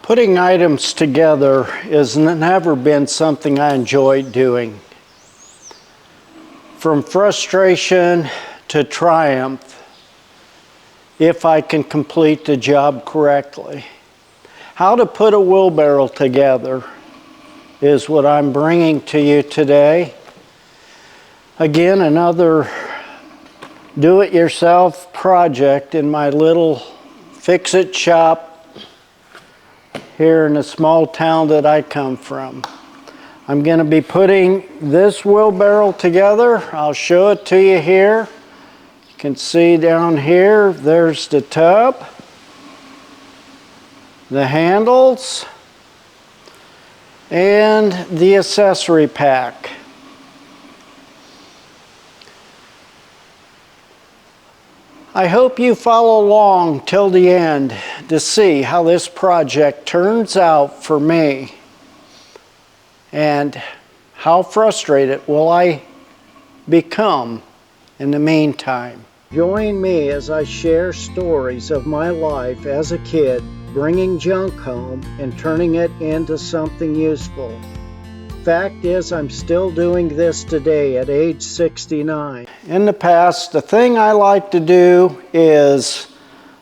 Putting items together has never been something I enjoyed doing. From frustration to triumph, if I can complete the job correctly. How to put a wheelbarrow together is what I'm bringing to you today. Again, another do-it-yourself project in my little Fixit shop here in the small town that I come from. I'm going to be putting this wheelbarrow together. I'll show it to you here. You can see down here, there's the tub, the handles, and the accessory pack. I hope you follow along till the end to see how this project turns out for me and how frustrated will I become in the meantime. Join me as I share stories of my life as a kid, bringing junk home and turning it into something useful. Fact is, I'm still doing this today at age 69. In the past, the thing I like to do is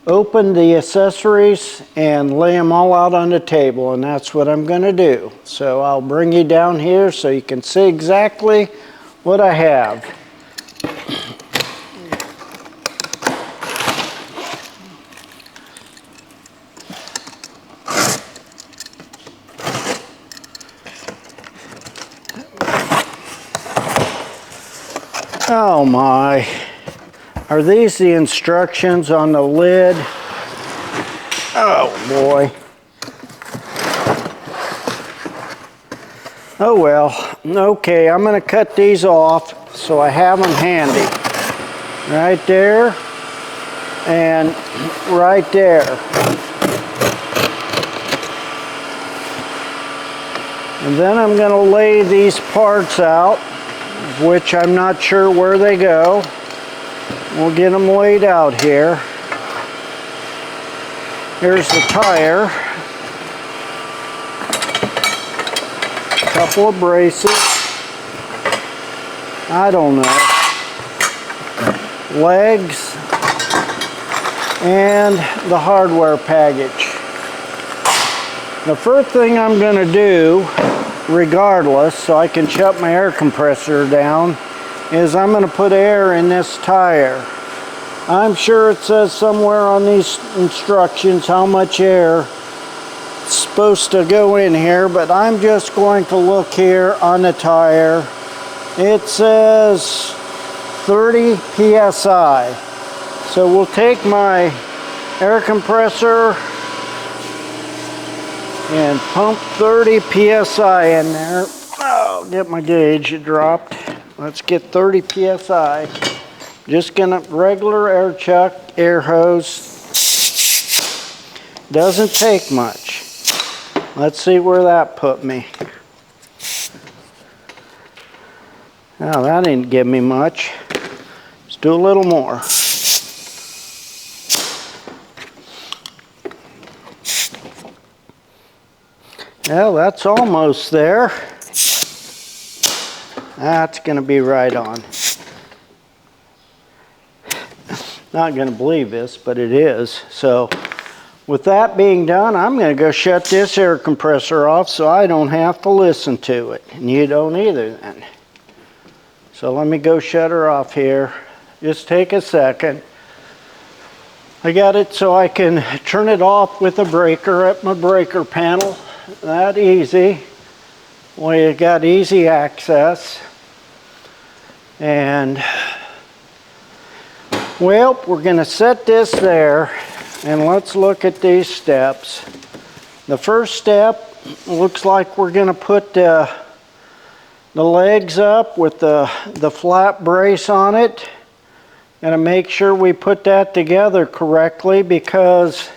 open the accessories and lay them all out on the table, and that's what I'm going to do. So I'll bring you down here so you can see exactly what I have. Oh my, are these the instructions on the lid? Oh boy. Oh well, okay, I'm going to cut these off so I have them handy. Right there and right there. And then I'm going to lay these parts out, which I'm not sure where they go. We'll get them laid out here. Here's the tire. A couple of braces. I don't know. Legs. And the hardware package. The first thing I'm going to do, regardless, so I can shut my air compressor down, is I'm going to put air in this tire. I'm sure it says somewhere on these instructions how much air is supposed to go in here, but I'm just going to look here on the tire. It says 30 psi. So we'll take my air compressor and pump 30 psi in there. Oh, get my gauge, it dropped. Let's get 30 psi. Just gonna regular air chuck, air hose. Doesn't take much. Let's see where that put me. Oh, that didn't give me much. Let's do a little more. Well, that's almost there. That's going to be right on. Not going to believe this, but it is. So, with that being done, I'm going to go shut this air compressor off so I don't have to listen to it. And you don't either then. So let me go shut her off here. Just take a second. I got it so I can turn it off with a breaker at my breaker panel. That easy. Well, you got easy access. And well, we're going to set this there, and let's look at these steps. The first step looks like we're going to put the legs up with the flat brace on it. Going to make sure we put that together correctly, because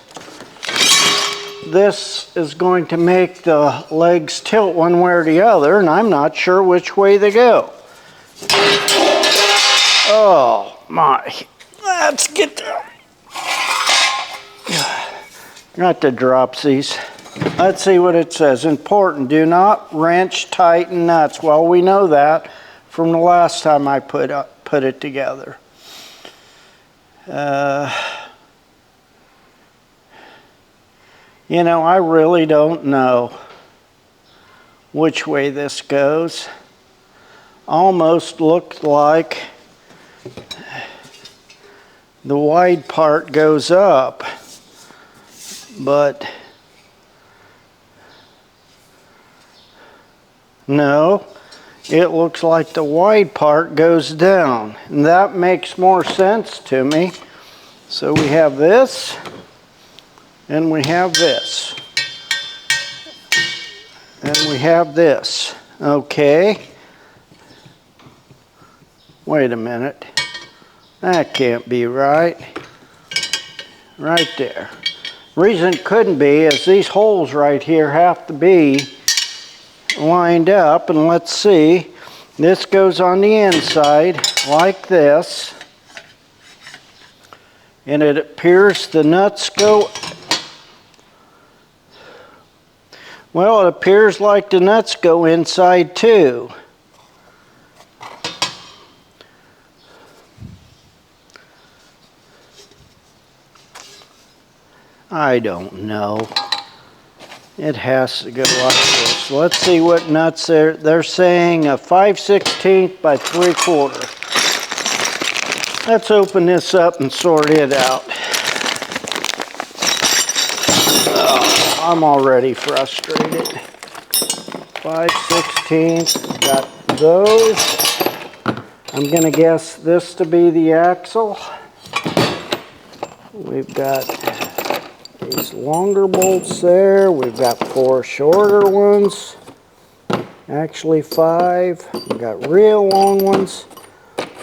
this is going to make the legs tilt one way or the other, and I'm not sure which way they go. Oh my, let's get there. Got the dropsies. Let's see what it says. Important, do not wrench, tighten nuts. Well, we know that from the last time I put it together. You know, I really don't know which way this goes. Almost looked like the wide part goes up, but no, it looks like the wide part goes down, and that makes more sense to me. So we have this, and we have this, and we have this. Okay. Wait a minute. That can't be right. Right there. Reason it couldn't be is these holes right here have to be lined up, and let's see. This goes on the inside like this, and it appears the nuts go, well, it appears like the nuts go inside too. I don't know. It has to go like this. Let's see what nuts they're saying a 5/16 by 3/4. Let's open this up and sort it out. Oh, I'm already frustrated. 5/16, got those. I'm gonna guess this to be the axle. We've got these longer bolts there. We've got 4 shorter ones. Actually 5. We've got real long ones.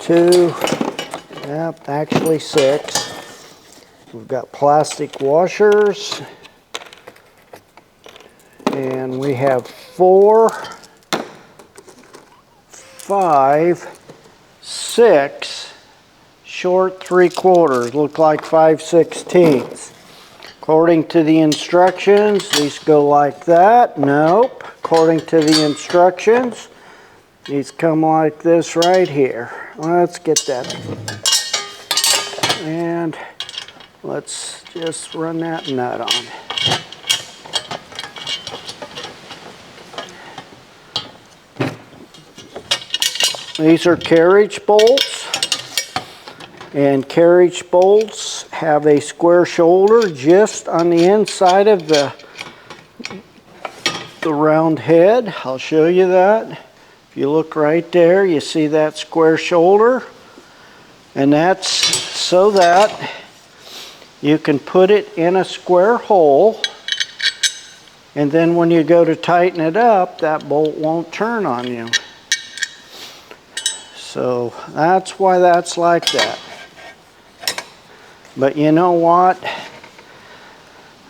2. Yep, actually 6. We've got plastic washers. And we have 4, 5, 6 short 3/4. Look like 5/16. According to the instructions, these go like that. Nope. According to the instructions, these come like this right here. Let's get that. And let's just run that nut on. These are carriage bolts. And carriage bolts have a square shoulder just on the inside of the round head. I'll show you that. If you look right there, you see that square shoulder. And that's so that you can put it in a square hole. And then when you go to tighten it up, that bolt won't turn on you. So that's why that's like that. But you know what?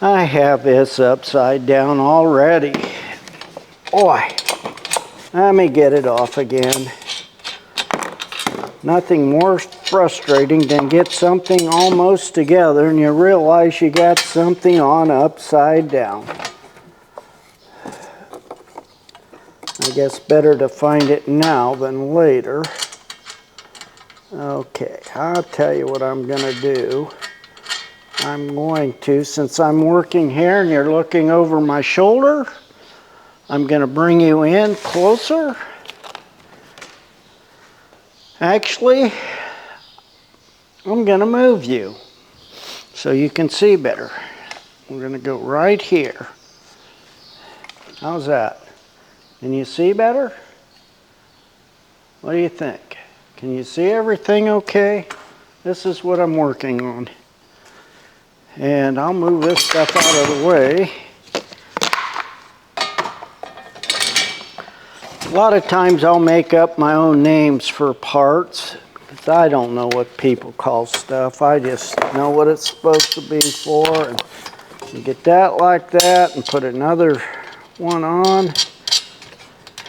I have this upside down already. Boy, let me get it off again. Nothing more frustrating than get something almost together and you realize you got something on upside down. I guess better to find it now than later. Okay, I'll tell you what I'm going to do. I'm going to, since I'm working here and you're looking over my shoulder, I'm going to bring you in closer. Actually, I'm going to move you so you can see better. We're going to go right here. How's that? Can you see better? What do you think? Can you see everything okay? This is what I'm working on. And I'll move this stuff out of the way. A lot of times I'll make up my own names for parts, because I don't know what people call stuff. I just know what it's supposed to be for. And you get that like that and put another one on.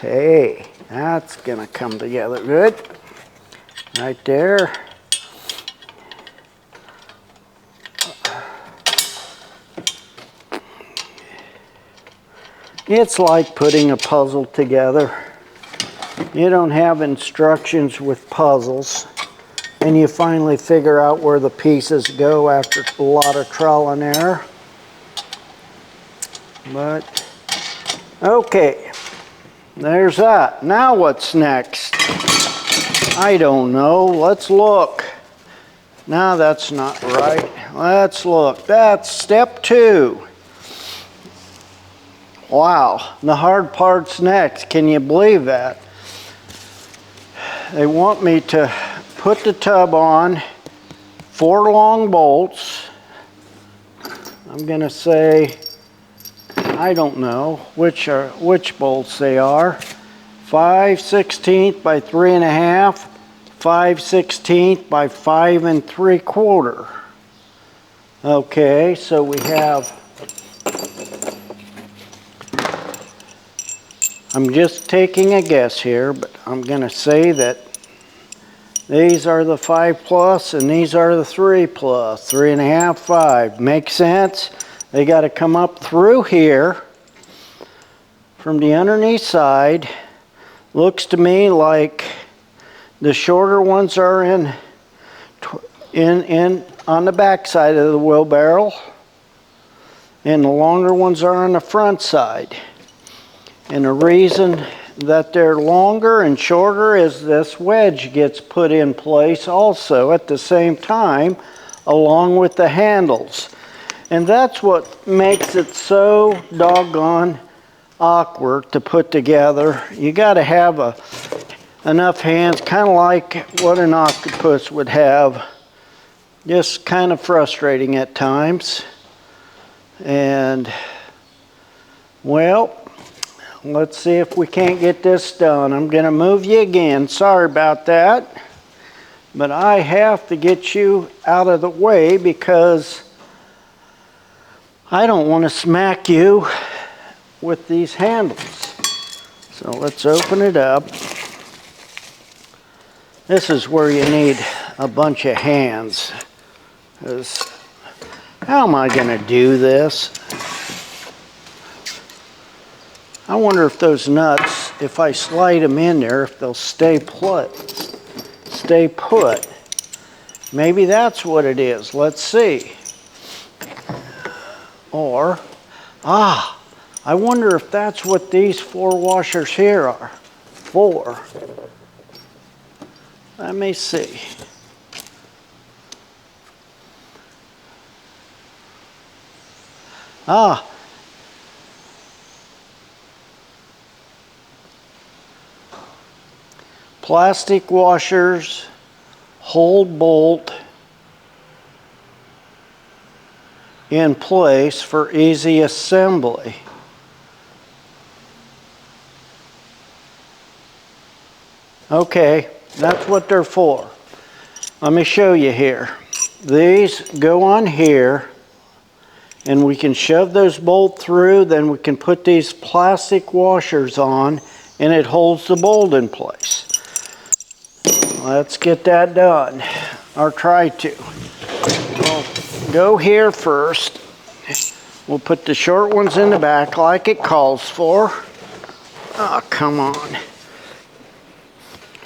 Hey, that's gonna come together good. Right there. It's like putting a puzzle together. You don't have instructions with puzzles, and you finally figure out where the pieces go after a lot of trial and error. But, okay, there's that. Now what's next? I don't know. Let's look. No, that's not right. Let's look. That's step 2. Wow, the hard part's next. Can you believe that? They want me to put the tub on 4 long bolts. I'm going to say, I don't know which bolts they are. 5/16 by 3.5, 5/16 by 5 3/4. Okay, so we have, I'm just taking a guess here, but I'm going to say that these are the 5+ and these are the 3+, 3.5, 5. Makes sense? They got to come up through here from the underneath side. Looks to me like the shorter ones are on the back side of the wheelbarrow, and the longer ones are on the front side. And the reason that they're longer and shorter is this wedge gets put in place also at the same time along with the handles. And that's what makes it so doggone awkward to put together. You got to have enough hands, kind of like what an octopus would have. Just kind of frustrating at times. And, well, let's see if we can't get this done. I'm going to move you again. Sorry about that. But I have to get you out of the way because I don't want to smack you with these handles. So let's open it up. This is where you need a bunch of hands. 'Cause how am I going to do this? I wonder if those nuts, if I slide them in there, if they'll stay put. Maybe that's what it is. Let's see. Or, I wonder if that's what these 4 washers here are. 4. Let me see. Plastic washers, hold bolt in place for easy assembly. Okay, that's what they're for. Let me show you here. These go on here, and we can shove those bolts through, then we can put these plastic washers on, and it holds the bolt in place. Let's get that done, or try to. We'll go here first. We'll put the short ones in the back like it calls for. Oh, come on.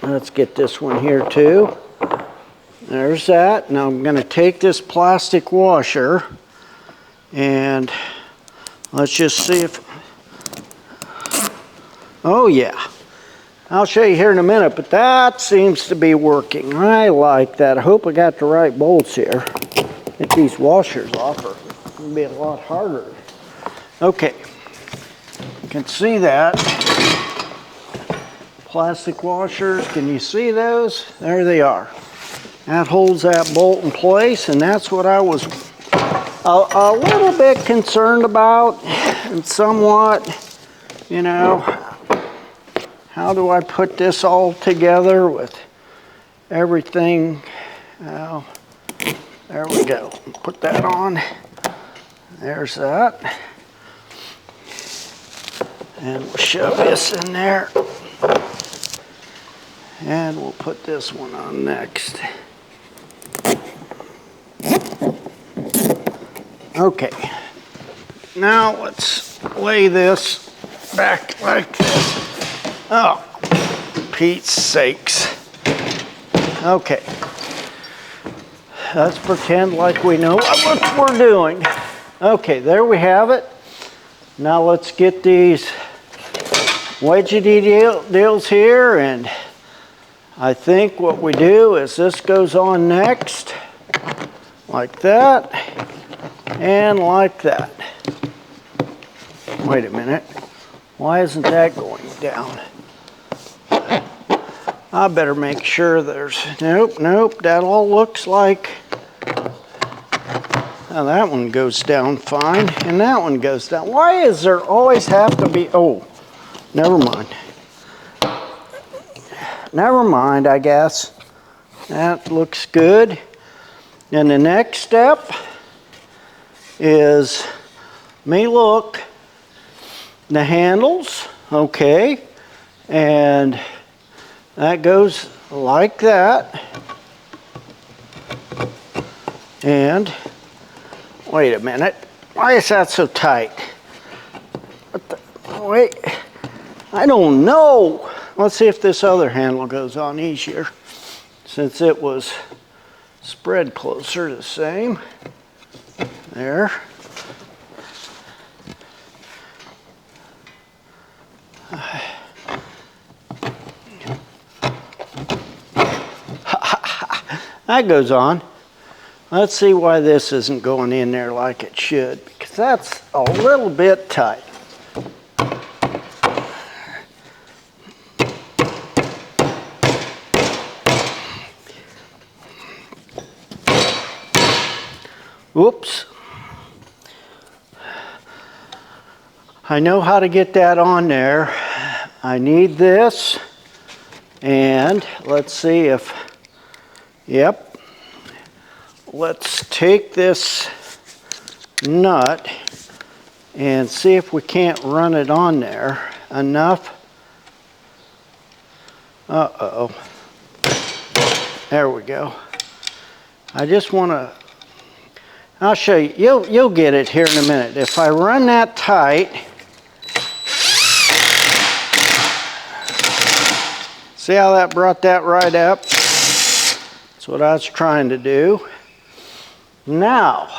Let's get this one here too. There's that. Now I'm going to take this plastic washer and let's just see if, oh yeah. I'll show you here in a minute, but that seems to be working. I like that. I hope I got the right bolts here. Get these washers off, or it'll be a lot harder. Okay, you can see that. Plastic washers, can you see those? There they are. That holds that bolt in place, and that's what I was a little bit concerned about, and somewhat, you know, how do I put this all together with everything? Well, there we go. Put that on. There's that. And we'll shove this in there. And we'll put this one on next. Okay. Now let's lay this back like this. Oh, Pete's sakes. Okay. Let's pretend like we know what we're doing. Okay, there we have it. Now let's get these wedgety deals here, and I think what we do is this goes on next, like that, and like that. Wait a minute. Why isn't that going down? I better make sure there's, nope, that all looks like, now that one goes down fine, and that one goes down. Why is there always have to be, oh, never mind. Never mind, I guess. That looks good. And the next step is, look, the handles, okay, and that goes like that. And wait a minute, why is that so tight? Wait, I don't know. Let's see if this other handle goes on easier, since it was spread closer the same. There. That goes on. Let's see why this isn't going in there like it should, because that's a little bit tight. Oops. I know how to get that on there. I need this, and let's see if, yep. Let's take this nut and see if we can't run it on there enough. Uh-oh. There we go. I just want to, I'll show you. You'll get it here in a minute. If I run that tight, see how that brought that right up? That's what I was trying to do. Now,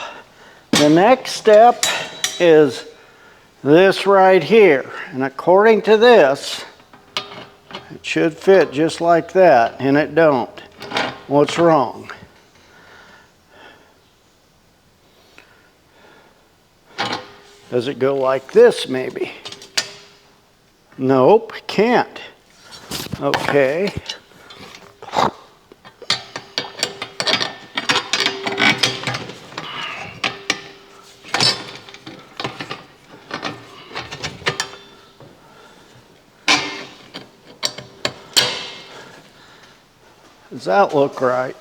the next step is this right here. And according to this, it should fit just like that, and it don't. What's wrong? Does it go like this maybe? Nope, can't. Okay. Does that look right?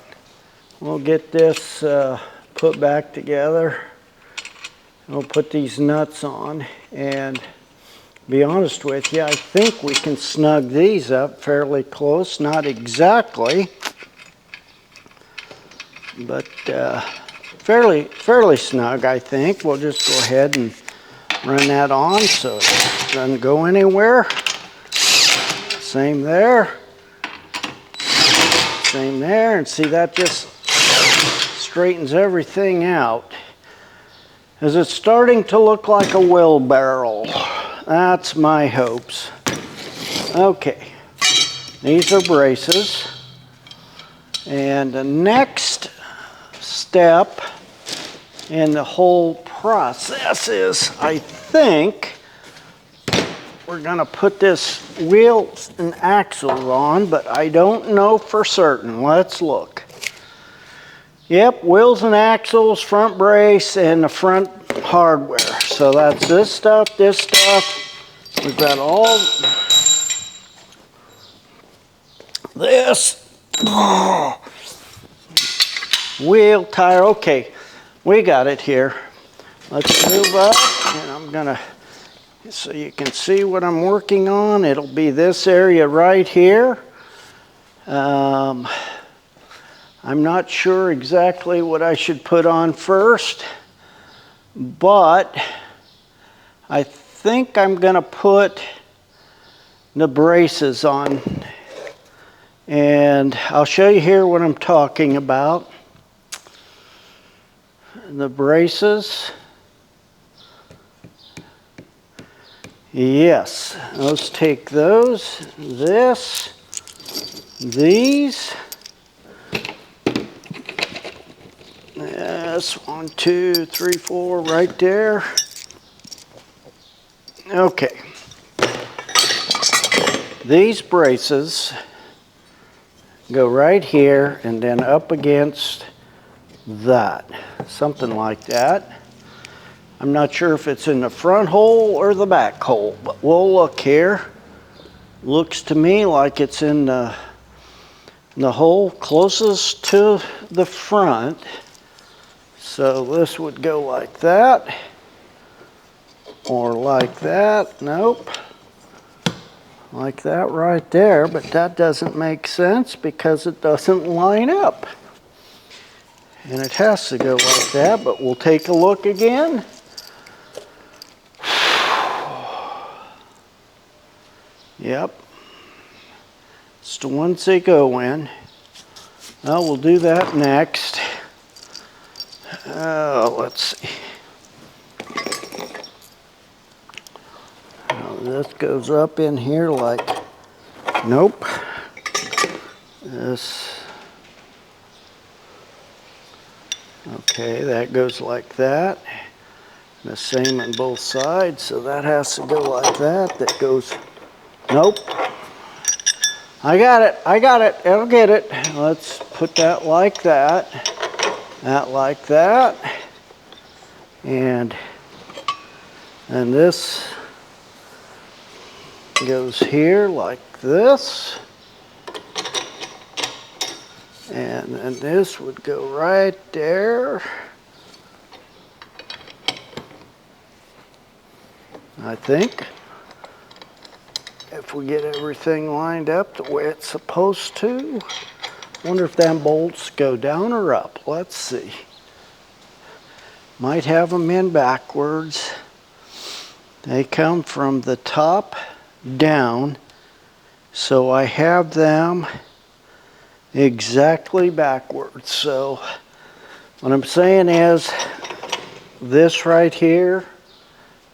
We'll get this put back together. We'll put these nuts on, and be honest with you, I think we can snug these up fairly close. Not exactly, but fairly snug, I think. We'll just go ahead and run that on so it doesn't go anywhere. Same there. Same there, and see, that just straightens everything out. Is it starting to look like a wheelbarrow? That's my hopes. Okay, these are braces. And the next step in the whole process is, I think, we're gonna put this wheels and axles on, but I don't know for certain. Let's look. Yep, wheels and axles, front brace, and the front hardware. So that's this stuff. We've got all this. Wheel, tire, okay. We got it here. Let's move up, and I'm gonna, so you can see what I'm working on. It'll be this area right here. I'm not sure exactly what I should put on first, but I think I'm going to put the braces on, and I'll show you here what I'm talking about. The braces, yes, let's take those, these, yes, 1, 2, 3, 4, right there. Okay, these braces go right here and then up against that, something like that. I'm not sure if it's in the front hole or the back hole, but we'll look here. Looks to me like it's in the hole closest to the front. So this would go like that, or like that. Nope. Like that right there, but that doesn't make sense because it doesn't line up. And it has to go like that, but we'll take a look again. Yep. It's the ones they go in. Well, we'll do that next. Let's see. This goes up in here like, nope. This, okay, that goes like that. The same on both sides, so that has to go like that. That goes, nope. I got it, I'll get it. Let's put that like that. That like that. And this goes here like this. And then this would go right there. I think. If we get everything lined up the way it's supposed to. Wonder if them bolts go down or up. Let's see. Might have them in backwards. They come from the top down. So I have them exactly backwards. So what I'm saying is this right here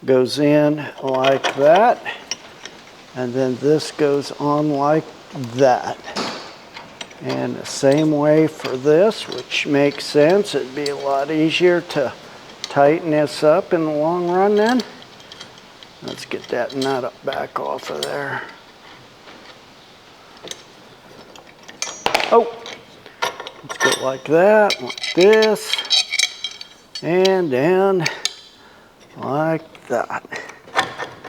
goes in like that, and then this goes on like that. And the same way for this, which makes sense. It'd be a lot easier to tighten this up in the long run then. Let's get that nut back off of there. Oh, let's go like that, like this, and then like that.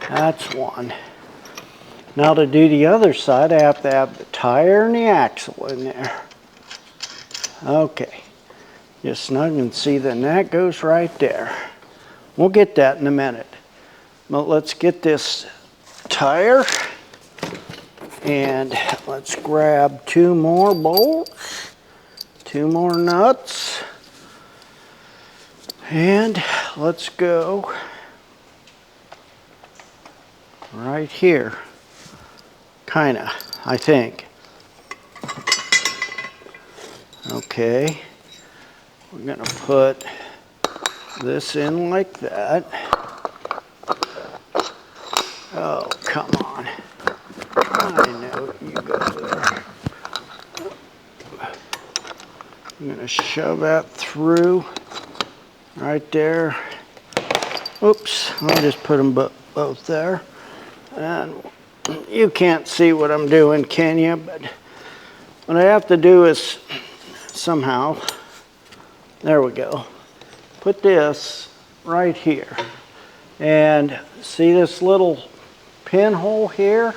That's one. Now to do the other side, I have to have the tire and the axle in there. Okay, just snug and see, then that goes right there. We'll get that in a minute. But let's get this tire, and let's grab 2 more bolts, 2 more nuts, and let's go right here. Kinda, I think. Okay, we're gonna put this in like that. Oh, come on. I know you go there. I'm gonna shove that through right there. Oops, I'll just put them both there. And you can't see what I'm doing, can you? But what I have to do is somehow, there we go, put this right here. And see this little pinhole here?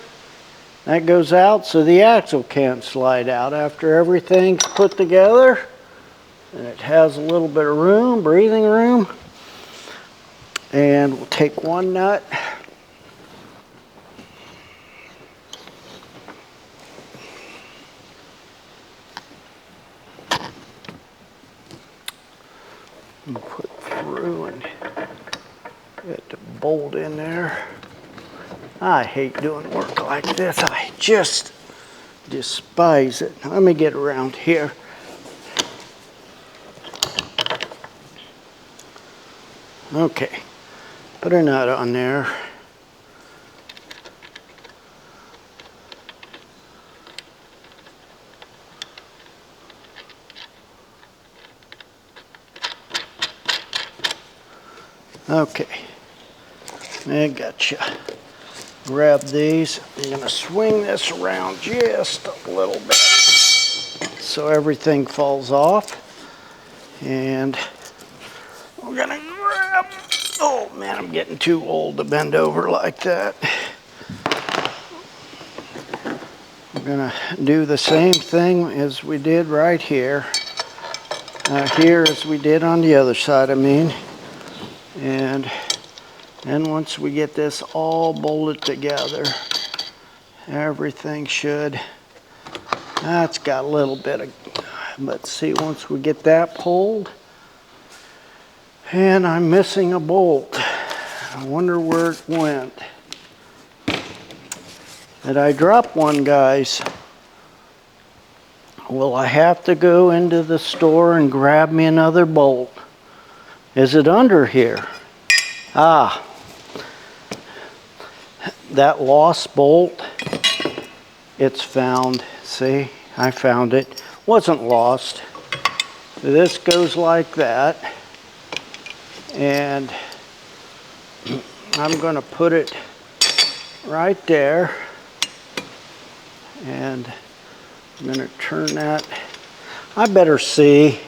That goes out so the axle can't slide out after everything's put together. And it has a little bit of room, breathing room. And we'll take one nut. And put through and get the bolt in there. I hate doing work like this. I just despise it. Let me get around here. Okay, put a nut on there. Okay, I gotcha. Grab these. I'm gonna swing this around just a little bit so everything falls off. And we're gonna grab, oh man, I'm getting too old to bend over like that. We're gonna do the same thing as we did right here. Here as we did on the other side, I mean. And then once we get this all bolted together, everything should, it's got a little bit of, but see, once we get that pulled, and I'm missing a bolt. I wonder where it went. Did I drop one, guys? Will I have to go into the store and grab me another bolt? Is it under here? Ah, that lost bolt, it's found. See, I found it. Wasn't lost. This goes like that. And I'm going to put it right there. And I'm going to turn that. I better see.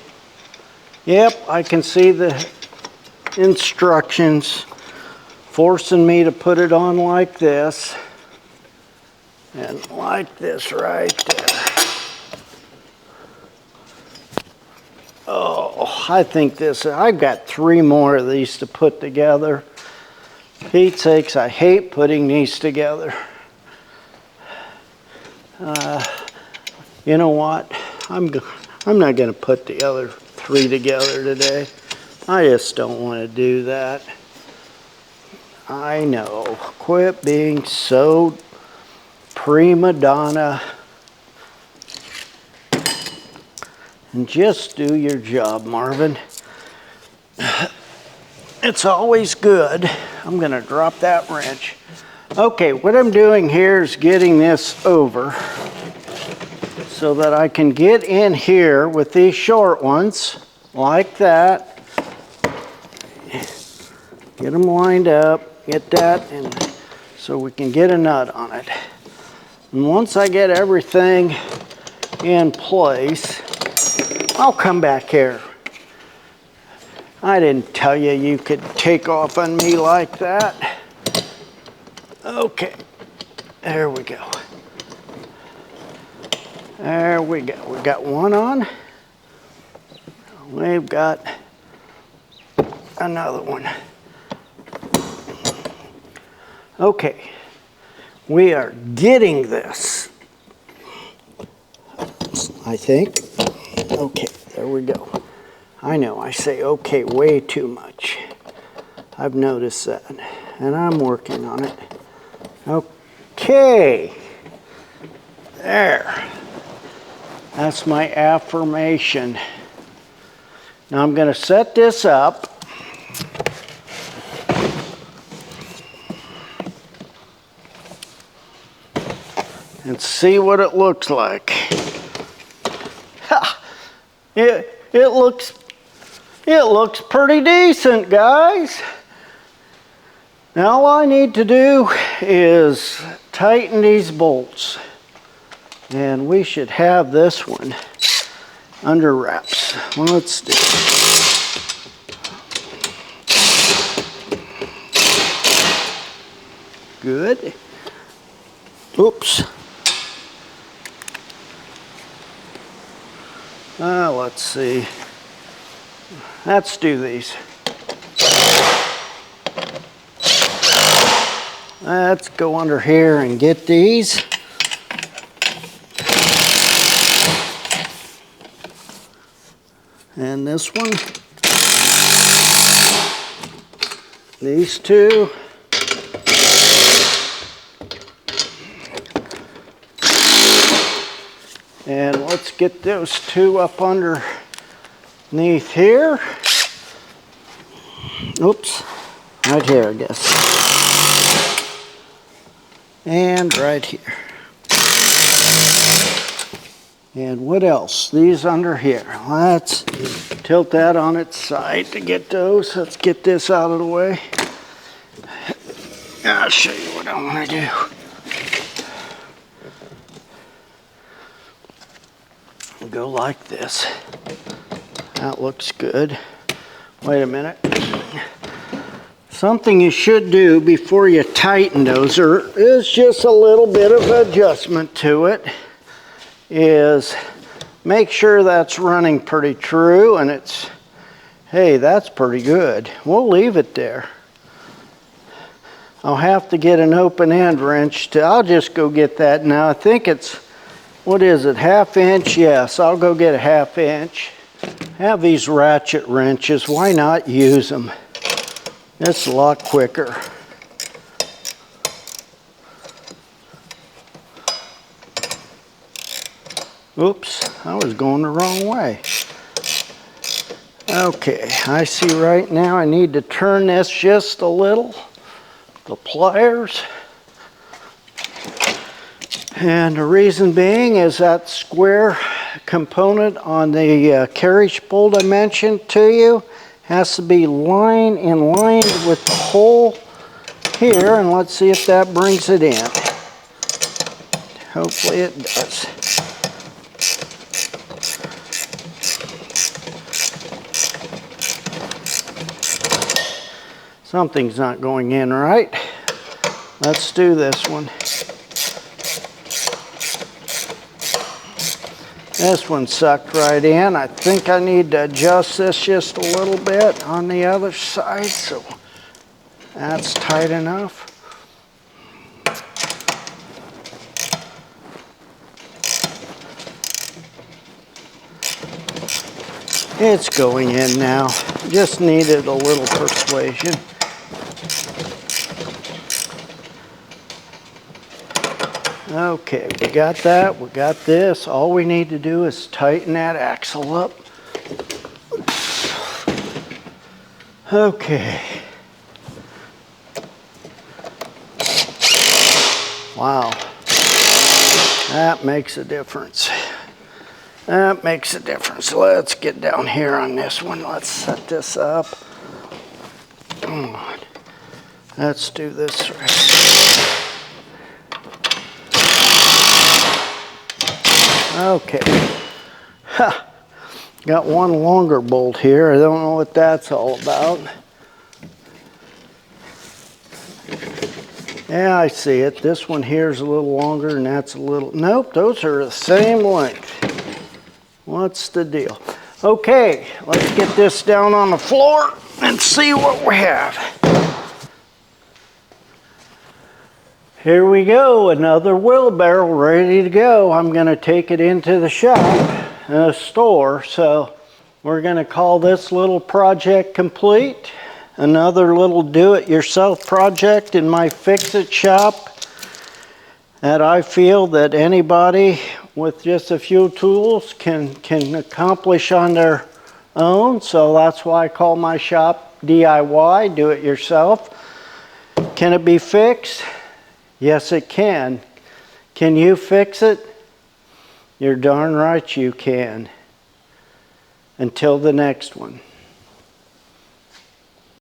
Yep, I can see the instructions forcing me to put it on like this and like this right there. Oh, I think this, I've got 3 more of these to put together. Pete's sakes, I hate putting these together. You know what? I'm not going to put the other 3 together today. I just don't want to do that. I know. Quit being so prima donna and just do your job, Marvin. It's always good. I'm going to drop that wrench. Okay, what I'm doing here is getting this over so that I can get in here with these short ones like that. Get them lined up, get that, and so we can get a nut on it. And once I get everything in place, I'll come back here. I didn't tell you you could take off on me like that. Okay, there we go. There we go. We got one on. We've got another one. Okay, we are getting this, I think. Okay, there we go. I know I say okay way too much. I've noticed that, and I'm working on it. Okay, there. That's my affirmation. Now I'm going to set this up. And see what it looks like. Ha! It looks pretty decent, guys. Now all I need to do is tighten these bolts. And we should have this one under wraps. Well, let's do it. Good. Oops. Let's see. Let's do these. Let's go under here and get these. And this one. These two. And let's get those two up underneath here. Oops, right here, I guess. And right here. And what else? These under here. Let's tilt that on its side to get those. Let's get this out of the way. I'll show you what I want to do. Go like this. That looks good. Wait a minute. Something you should do before you tighten those, or is just a little bit of adjustment to it, is make sure that's running pretty true, and it's, hey, that's pretty good. We'll leave it there. I'll have to get an open end wrench. I'll just go get that now. I think it's, what is it, 1/2 inch? Yes, I'll go get a 1/2 inch. Have these ratchet wrenches, why not use them? It's a lot quicker. Oops, I was going the wrong way. Okay, I see right now I need to turn this just a little, the pliers. And the reason being is that square component on the carriage bolt I mentioned to you has to be in line with the hole here, and let's see if that brings it in. Hopefully it does. Something's not going in right. Let's do this one. This one sucked right in. I think I need to adjust this just a little bit on the other side, so that's tight enough. It's going in now. Just needed a little persuasion. Okay, we got that, we got this. All we need to do is tighten that axle up. Okay. Wow. That makes a difference. That makes a difference. Let's get down here on this one. Let's set this up. Come on. Let's do this right. Okay, ha, got one longer bolt here. I don't know what that's all about. Yeah, I see it. This one here is a little longer and that's a little, nope, those are the same length. What's the deal? Okay, let's get this down on the floor and see what we have. Here we go, another wheelbarrow ready to go. I'm going to take it into the shop, the store. So we're going to call this little project complete. Another little do-it-yourself project in my Fixit shop that I feel that anybody with just a few tools can accomplish on their own. So that's why I call my shop DIY, do-it-yourself. Can it be fixed? Yes, it can. Can you fix it? You're darn right you can. Until the next one.